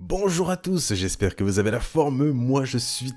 Bonjour à tous, j'espère que vous avez la forme, moi je suis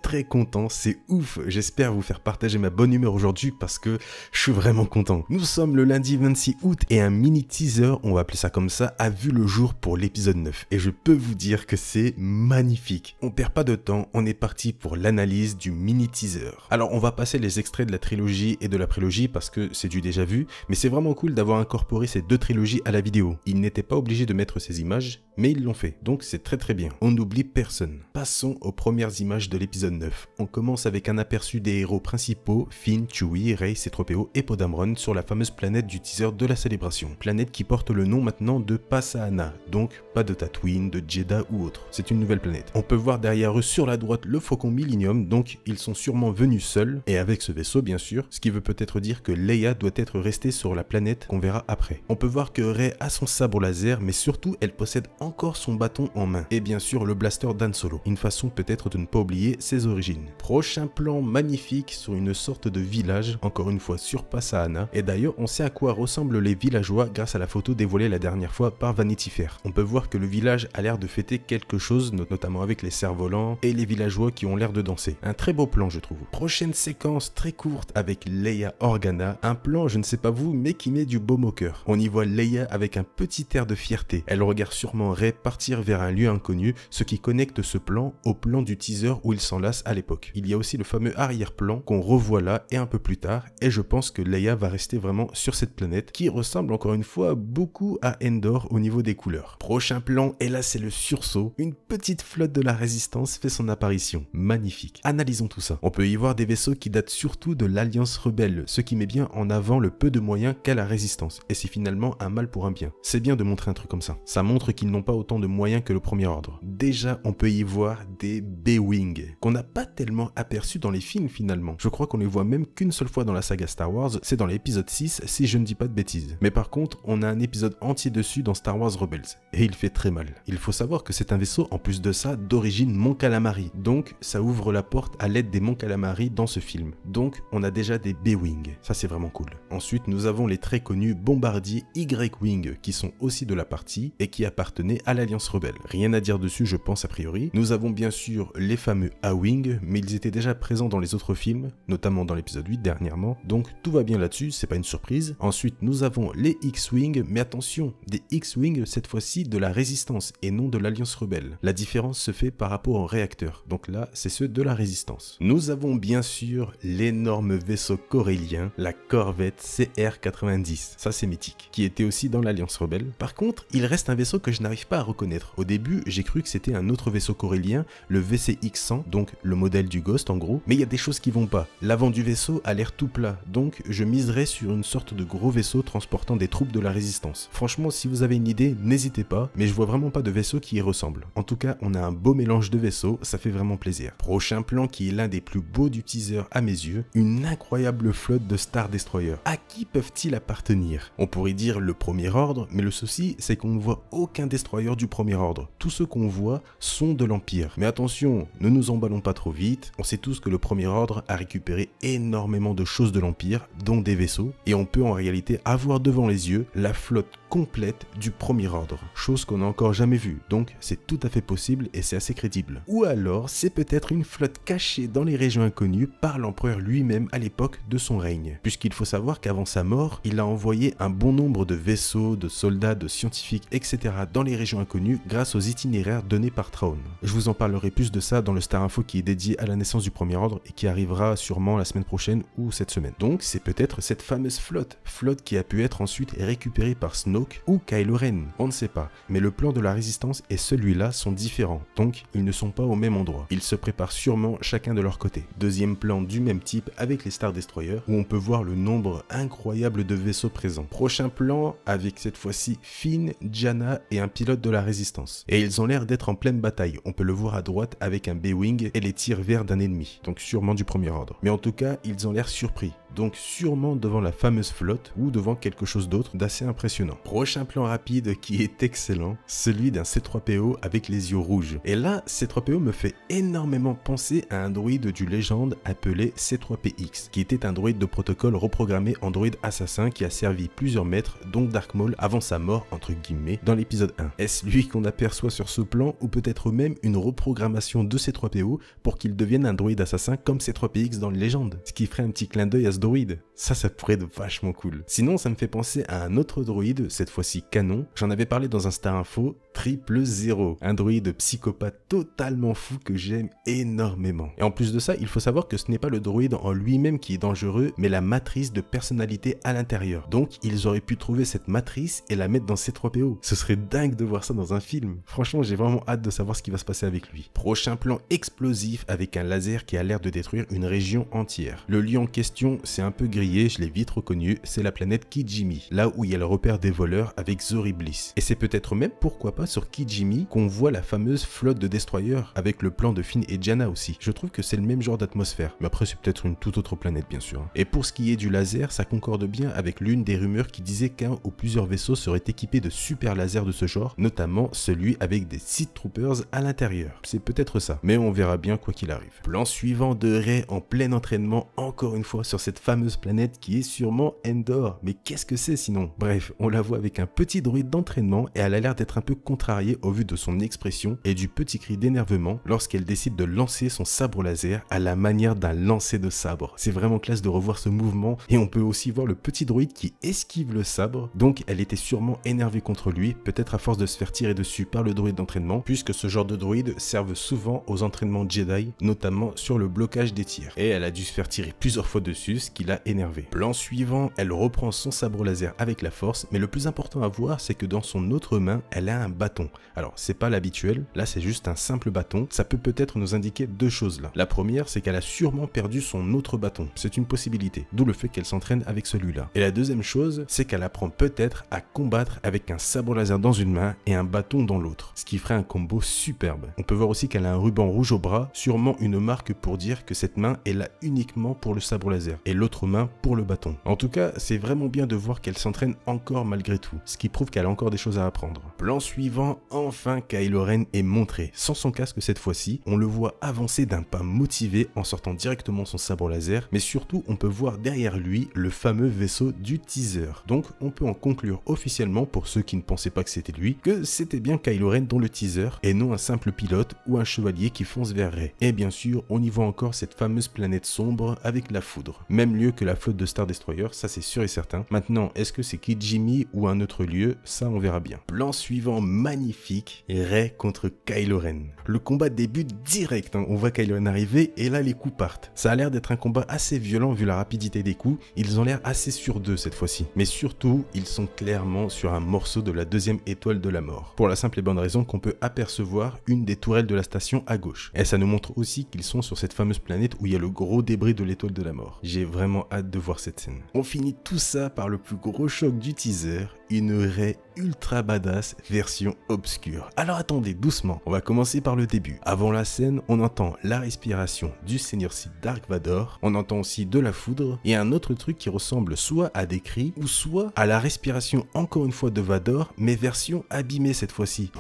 très content, c'est ouf, j'espère vous faire partager ma bonne humeur aujourd'hui parce que je suis vraiment content. Nous sommes le lundi 26 août et un mini teaser, on va appeler ça comme ça, a vu le jour pour l'épisode 9 et je peux vous dire que c'est magnifique. On perd pas de temps, on est parti pour l'analyse du mini teaser. Alors on va passer les extraits de la trilogie et de la prélogie parce que c'est du déjà vu, mais c'est vraiment cool d'avoir incorporé ces deux trilogies à la vidéo. Ils n'étaient pas obligés de mettre ces images, mais ils l'ont fait, donc c'est très bien. On n'oublie personne. Passons aux premières images de l'épisode 9. On commence avec un aperçu des héros principaux, Finn, Chewie, Rey, C-3PO et Poe Dameron sur la fameuse planète du teaser de la célébration. Planète qui porte le nom maintenant de Pasaana, donc pas de Tatooine, de Jedha ou autre. C'est une nouvelle planète. On peut voir derrière eux sur la droite le Faucon Millennium, donc ils sont sûrement venus seuls, et avec ce vaisseau bien sûr, ce qui veut peut-être dire que Leia doit être restée sur la planète qu'on verra après. On peut voir que Rey a son sabre laser, mais surtout elle possède encore son bâton en main. Et bien sûr le blaster d'Han Solo, une façon peut-être de ne pas oublier ses origines. Prochain plan magnifique sur une sorte de village, encore une fois sur Pasaana, et d'ailleurs on sait à quoi ressemblent les villageois grâce à la photo dévoilée la dernière fois par Vanity Fair. On peut voir que le village a l'air de fêter quelque chose, notamment avec les cerfs-volants et les villageois qui ont l'air de danser. Un très beau plan je trouve. Prochaine séquence très courte avec Leia Organa, un plan je ne sais pas vous mais qui met du baume au cœur. On y voit Leia avec un petit air de fierté. Elle regarde sûrement Rey partir vers un lieu inconnu, ce qui connecte ce plan au plan du teaser où il s'enlace à l'époque. Il y a aussi le fameux arrière-plan qu'on revoit là et un peu plus tard, et je pense que Leia va rester vraiment sur cette planète qui ressemble encore une fois beaucoup à Endor au niveau des couleurs. Prochain plan, et là c'est le sursaut, une petite flotte de la résistance fait son apparition. Magnifique. Analysons tout ça. On peut y voir des vaisseaux qui datent surtout de l'Alliance rebelle, ce qui met bien en avant le peu de moyens qu'a la résistance, et c'est finalement un mal pour un bien. C'est bien de montrer un truc comme ça. Ça montre qu'ils n'ont pas autant de moyens que le premier ordre. Déjà, on peut y voir des B-Wing, qu'on n'a pas tellement aperçus dans les films finalement. Je crois qu'on les voit même qu'une seule fois dans la saga Star Wars, c'est dans l'épisode 6 si je ne dis pas de bêtises. Mais par contre, on a un épisode entier dessus dans Star Wars Rebels, et il fait très mal. Il faut savoir que c'est un vaisseau en plus de ça d'origine Mon Calamari, donc ça ouvre la porte à l'aide des Mon Calamari dans ce film. Donc on a déjà des B-Wing, ça c'est vraiment cool. Ensuite nous avons les très connus bombardiers Y-Wing qui sont aussi de la partie et qui appartenaient à l'Alliance rebelle. Rien à dire dessus je pense a priori. Nous avons bien sûr les fameux A-Wing, mais ils étaient déjà présents dans les autres films, notamment dans l'épisode 8 dernièrement, donc tout va bien là-dessus, c'est pas une surprise. Ensuite nous avons les X-Wing, mais attention, des X-Wing cette fois-ci de la Résistance et non de l'Alliance rebelle. La différence se fait par rapport aux réacteurs, donc là c'est ceux de la Résistance. Nous avons bien sûr l'énorme vaisseau corélien, la Corvette CR-90, ça c'est mythique, qui était aussi dans l'Alliance rebelle. Par contre, il reste un vaisseau que je n'arrive pas à reconnaître. Au début, j'ai cru que c'était un autre vaisseau corélien, le VCX-100, donc le modèle du Ghost en gros, mais il y a des choses qui vont pas. L'avant du vaisseau a l'air tout plat, donc je miserais sur une sorte de gros vaisseau transportant des troupes de la Résistance. Franchement, si vous avez une idée, n'hésitez pas, mais je vois vraiment pas de vaisseau qui y ressemble. En tout cas, on a un beau mélange de vaisseaux, ça fait vraiment plaisir. Prochain plan qui est l'un des plus beaux du teaser à mes yeux, une incroyable flotte de Star Destroyer. À qui peuvent-ils appartenir? On pourrait dire le premier ordre, mais le souci, c'est qu'on ne voit aucun destroyer du premier ordre. Tous ceux qu'on voit sont de l'Empire. Mais attention, ne nous emballons pas trop vite, on sait tous que le premier ordre a récupéré énormément de choses de l'Empire, dont des vaisseaux, et on peut en réalité avoir devant les yeux la flotte complète du premier ordre, chose qu'on n'a encore jamais vue, donc c'est tout à fait possible et c'est assez crédible. Ou alors c'est peut-être une flotte cachée dans les régions inconnues par l'empereur lui-même à l'époque de son règne, puisqu'il faut savoir qu'avant sa mort, il a envoyé un bon nombre de vaisseaux, de soldats, de scientifiques, etc. dans les régions inconnues grâce aux itinéraires donnés par Thrawn. Je vous en parlerai plus de ça dans le Star Info qui est dédié à la naissance du premier ordre et qui arrivera sûrement la semaine prochaine ou cette semaine. Donc c'est peut-être cette fameuse flotte qui a pu être ensuite récupérée par Snoke ou Kylo Ren, on ne sait pas. Mais le plan de la Résistance et celui-là sont différents, donc ils ne sont pas au même endroit. Ils se préparent sûrement chacun de leur côté. Deuxième plan du même type avec les Star Destroyer où on peut voir le nombre incroyable de vaisseaux présents. Prochain plan avec cette fois-ci Finn, Jannah et un pilote de la Résistance. Et ils ont l'air d'être en pleine bataille. On peut le voir à droite avec un B-Wing et les tirs verts d'un ennemi, donc sûrement du premier ordre. Mais en tout cas, ils ont l'air surpris, donc sûrement devant la fameuse flotte ou devant quelque chose d'autre d'assez impressionnant. Prochain plan rapide qui est excellent, celui d'un C3PO avec les yeux rouges. Et là, C3PO me fait énormément penser à un droïde du Légende appelé C3PX, qui était un droïde de protocole reprogrammé en droïde assassin qui a servi plusieurs maîtres, dont Dark Maul, avant sa mort, entre guillemets, dans l'épisode 1. Est-ce lui qu'on aperçoit sur ce plan, ou peut-être même une reprogrammation de C3PO pour qu'il devienne un droïde assassin comme C3PX dans les légendes, ce qui ferait un petit clin d'œil à ce droïde. Ça pourrait être vachement cool. Sinon, ça me fait penser à un autre droïde, cette fois-ci canon. J'en avais parlé dans un Star Info, 000, un droïde psychopathe totalement fou que j'aime énormément. Et en plus de ça, il faut savoir que ce n'est pas le droïde en lui-même qui est dangereux, mais la matrice de personnalité à l'intérieur. Donc, ils auraient pu trouver cette matrice et la mettre dans C3PO. Ce serait dingue de voir ça dans un film. Franchement, j'ai vraiment hâte de savoir ce qui va se passer avec lui. Prochain plan explosif avec un laser qui a l'air de détruire une région entière. Le lieu en question, c'est un peu grillé, je l'ai vite reconnu, c'est la planète Kijimi, là où il y a le repère des voleurs avec Zori Bliss. Et c'est peut-être même, pourquoi pas, sur Kijimi qu'on voit la fameuse flotte de destroyers avec le plan de Finn et Janna aussi. Je trouve que c'est le même genre d'atmosphère, mais après c'est peut-être une toute autre planète bien sûr. Et pour ce qui est du laser, ça concorde bien avec l'une des rumeurs qui disait qu'un ou plusieurs vaisseaux seraient équipés de super lasers de ce genre, notamment celui avec des Sith Troopers à l'intérieur. C'est peut-être ça, mais on verra bien quoi qu'il arrive. Plan suivant de Rey en plein entraînement, encore une fois sur cette fameuse planète qui est sûrement Endor. Mais qu'est-ce que c'est sinon? Bref, on la voit avec un petit droïde d'entraînement et elle a l'air d'être un peu contrariée au vu de son expression et du petit cri d'énervement lorsqu'elle décide de lancer son sabre laser à la manière d'un lancer de sabre. C'est vraiment classe de revoir ce mouvement et on peut aussi voir le petit droïde qui esquive le sabre, donc elle était sûrement énervée contre lui, peut-être à force de se faire tirer dessus par le droïde d'entraînement, puisque ce genre de droïdes servent souvent aux entraînements Jedi, notamment sur le blocage des tirs. Et elle a dû se faire tirer plusieurs fois dessus, ce qui l'a énervé. Plan suivant, elle reprend son sabre laser avec la force, mais le plus important à voir, c'est que dans son autre main, elle a un bâton. Alors, c'est pas l'habituel, là c'est juste un simple bâton, ça peut peut-être nous indiquer deux choses là. La première, c'est qu'elle a sûrement perdu son autre bâton, c'est une possibilité, d'où le fait qu'elle s'entraîne avec celui-là. Et la deuxième chose, c'est qu'elle apprend peut-être à combattre avec un sabre laser dans une main et un bâton dans l'autre, ce qui ferait un combo superbe. On peut voir aussi qu'elle a un ruban rouge au bras, sûrement une marque pour dire que cette main est là uniquement pour le sabre laser et l'autre main pour le bâton. En tout cas, c'est vraiment bien de voir qu'elle s'entraîne encore malgré tout, ce qui prouve qu'elle a encore des choses à apprendre. Plan suivant, enfin Kylo Ren est montré, sans son casque cette fois-ci, on le voit avancer d'un pas motivé en sortant directement son sabre laser, mais surtout on peut voir derrière lui le fameux vaisseau du teaser. Donc on peut en conclure officiellement, pour ceux qui ne pensaient pas que c'était lui, que c'était bien Kylo Ren dans le teaser et non un simple pilote ou un chevalier qui fonce vers Rey. Et bien sûr, on y voit encore cette fameuse planète sombre avec la foudre. Même lieu que la flotte de Star Destroyer, ça c'est sûr et certain. Maintenant, est-ce que c'est Kijimi ou un autre lieu? Ça on verra bien. Plan suivant magnifique, Rey contre Kylo Ren. Le combat débute direct, hein. On voit Kylo Ren arriver et là les coups partent. Ça a l'air d'être un combat assez violent vu la rapidité des coups, ils ont l'air assez sûrs d'eux cette fois-ci. Mais surtout, ils sont clairement sur un morceau de la deuxième étoile de la mort. Pour la simple et bonne raison qu'on peut apercevoir une des tourelles de la station à gauche. Et ça nous montre aussi qu'ils sont sur cette fameuse planète où il y a le gros débris de l'étoile de la mort. J'ai vraiment hâte de voir cette scène. On finit tout ça par le plus gros choc du teaser, une Rey ultra badass version obscure. Alors attendez doucement, on va commencer par le début. Avant la scène, on entend la respiration du Seigneur Sith Dark Vador, on entend aussi de la foudre et un autre truc qui ressemble soit à des cris ou soit à la respiration encore une fois de Vador, mais version abîmée cette fois-ci.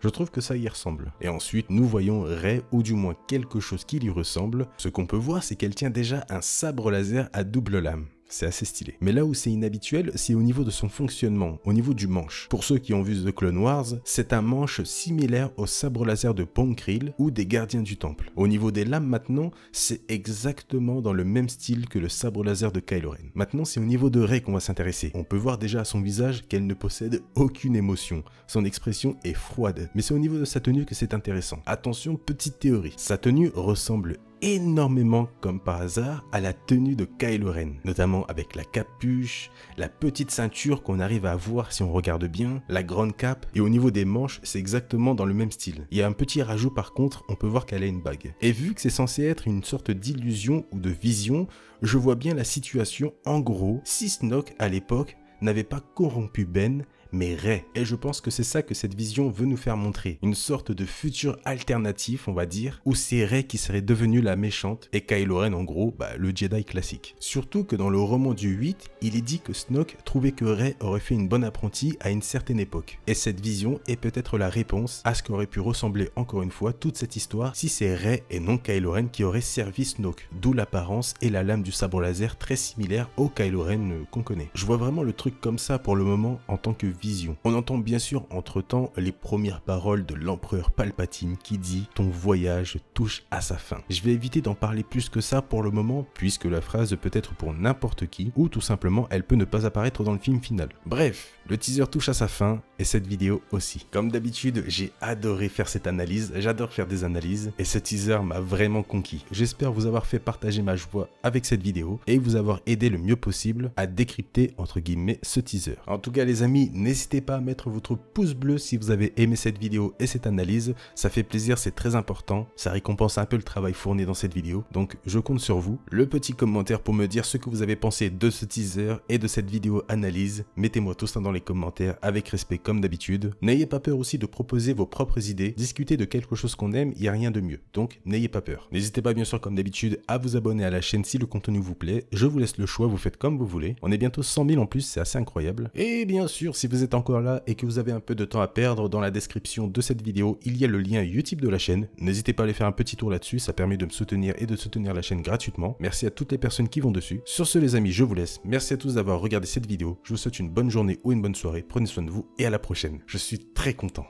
Je trouve que ça y ressemble. Et ensuite, nous voyons Rey, ou du moins quelque chose qui lui ressemble. Ce qu'on peut voir, c'est qu'elle tient déjà un sabre laser à double lame. C'est assez stylé. Mais là où c'est inhabituel, c'est au niveau de son fonctionnement, au niveau du manche. Pour ceux qui ont vu The Clone Wars, c'est un manche similaire au sabre laser de Pong Krill ou des Gardiens du Temple. Au niveau des lames maintenant, c'est exactement dans le même style que le sabre laser de Kylo Ren. Maintenant, c'est au niveau de Rey qu'on va s'intéresser. On peut voir déjà à son visage qu'elle ne possède aucune émotion. Son expression est froide. Mais c'est au niveau de sa tenue que c'est intéressant. Attention, petite théorie. Sa tenue ressemble énormément, comme par hasard, à la tenue de Kylo Ren, notamment avec la capuche, la petite ceinture qu'on arrive à voir si on regarde bien, la grande cape, et au niveau des manches, c'est exactement dans le même style. Il y a un petit rajout par contre, on peut voir qu'elle a une bague. Et vu que c'est censé être une sorte d'illusion ou de vision, je vois bien la situation en gros, si Snoke à l'époque n'avait pas corrompu Ben, mais Rey. Et je pense que c'est ça que cette vision veut nous faire montrer. Une sorte de futur alternatif, on va dire, où c'est Rey qui serait devenue la méchante et Kylo Ren en gros, le Jedi classique. Surtout que dans le roman du 8, il est dit que Snoke trouvait que Rey aurait fait une bonne apprentie à une certaine époque. Et cette vision est peut-être la réponse à ce qu'aurait pu ressembler encore une fois toute cette histoire si c'est Rey et non Kylo Ren qui aurait servi Snoke, d'où l'apparence et la lame du sabre laser très similaire au Kylo Ren qu'on connaît. Je vois vraiment le truc comme ça pour le moment en tant que vision. On entend bien sûr entre-temps les premières paroles de l'empereur Palpatine qui dit « Ton voyage touche à sa fin ». Je vais éviter d'en parler plus que ça pour le moment puisque la phrase peut être pour n'importe qui ou tout simplement elle peut ne pas apparaître dans le film final. Bref, le teaser touche à sa fin et cette vidéo aussi. Comme d'habitude, j'ai adoré faire cette analyse, j'adore faire des analyses et ce teaser m'a vraiment conquis. J'espère vous avoir fait partager ma joie avec cette vidéo et vous avoir aidé le mieux possible à décrypter entre guillemets ce teaser. En tout cas les amis, n'hésitez pas à mettre votre pouce bleu si vous avez aimé cette vidéo et cette analyse, ça fait plaisir, c'est très important, ça récompense un peu le travail fourni dans cette vidéo, donc je compte sur vous. Le petit commentaire pour me dire ce que vous avez pensé de ce teaser et de cette vidéo analyse, mettez-moi tout ça dans les commentaires avec respect comme d'habitude. N'ayez pas peur aussi de proposer vos propres idées, discuter de quelque chose qu'on aime, il n'y a rien de mieux, donc n'ayez pas peur. N'hésitez pas bien sûr comme d'habitude à vous abonner à la chaîne si le contenu vous plaît, je vous laisse le choix, vous faites comme vous voulez. On est bientôt 100 000 en plus, c'est assez incroyable. Et bien sûr, si vous êtes encore là et que vous avez un peu de temps à perdre, dans la description de cette vidéo, il y a le lien Utip de la chaîne. N'hésitez pas à aller faire un petit tour là-dessus, ça permet de me soutenir et de soutenir la chaîne gratuitement. Merci à toutes les personnes qui vont dessus. Sur ce les amis, je vous laisse. Merci à tous d'avoir regardé cette vidéo. Je vous souhaite une bonne journée ou une bonne soirée. Prenez soin de vous et à la prochaine. Je suis très content.